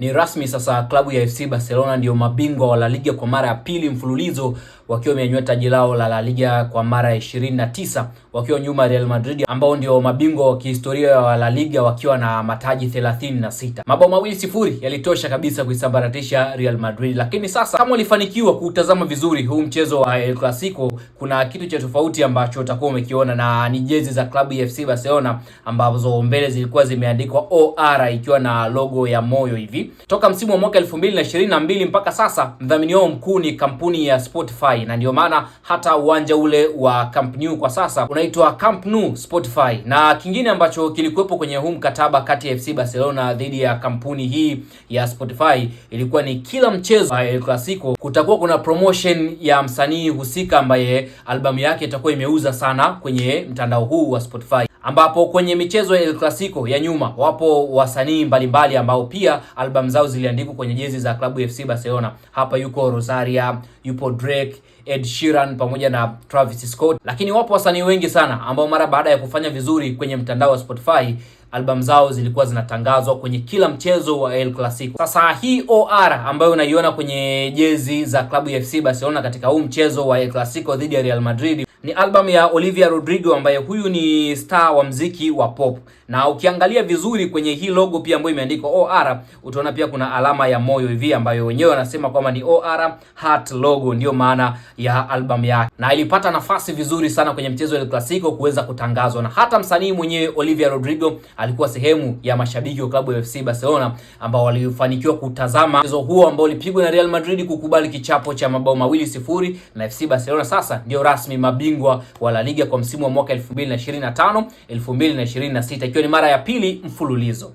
Ni rasmi sasa, klabu ya FC Barcelona ndio mabingwa wa La Liga kwa mara ya pili mfululizo, wakiwa wamenyanyua taji lao la La Liga kwa mara ya 29, wakiwa nyuma Real Madrid ambao ndio mabingwa wa kihistoria wa La Liga wakiwa na mataji 36. Mabao 2-0 yalitosha kabisa kuisambaratisha Real Madrid. Lakini sasa kama ulifanikiwa kutazama vizuri huu mchezo wa El Clasico, kuna kitu cha tofauti ambacho utakuwa umekiona, na ni jezi za klabu ya FC Barcelona ambazo mbele zilikuwa zimeandikwa OR ikiwa na logo ya moyo hivi. Toka msimu wa mwaka 2022 mpaka sasa, mdhamini wao mkuu ni kampuni ya Spotify, na ndio maana hata uwanja ule wa Camp Nou kwa sasa unaitwa Camp Nou Spotify. Na kingine ambacho kilikuwepo kwenye huu mkataba kati ya FC Barcelona dhidi ya kampuni hii ya Spotify ilikuwa ni kila mchezo wa El Clasico kutakuwa kuna promotion ya msanii husika ambaye albamu yake itakuwa imeuza sana kwenye mtandao huu wa Spotify, ambapo kwenye michezo ya El Clasico ya nyuma wapo wasanii mbalimbali ambao pia albamu zao ziliandikwa kwenye jezi za klabu ya FC Barcelona. Hapa yuko Rosaria, yupo Drake, Ed Sheeran pamoja na Travis Scott. Lakini wapo wasanii wengi sana ambao mara baada ya kufanya vizuri kwenye mtandao wa Spotify, albamu zao zilikuwa zinatangazwa kwenye kila mchezo wa El Clasico. Sasa hii OR ambayo unaiona kwenye jezi za klabu ya FC Barcelona katika huu mchezo wa El Clasico dhidi ya Real Madrid ni albamu ya Olivia Rodrigo, ambaye huyu ni star wa mziki wa pop. Na ukiangalia vizuri kwenye hii logo pia ambayo imeandikwa OR, utaona pia kuna alama ya moyo hivi ambayo wenyewe wanasema kwamba ni OR heart logo, ndio maana ya albamu yake. Na ilipata nafasi vizuri sana kwenye mchezo wa El Clasico kuweza kutangazwa, na hata msanii mwenyewe Olivia Rodrigo alikuwa sehemu ya mashabiki wa klabu ya FC Barcelona ambao walifanikiwa kutazama mchezo huo ambao ulipigwa na Real Madrid kukubali kichapo cha mabao 2-0, na FC Barcelona sasa ndio rasmi mabingwa wa La Liga kwa msimu wa mwaka 2025 2026, ikiwa ni mara ya pili mfululizo.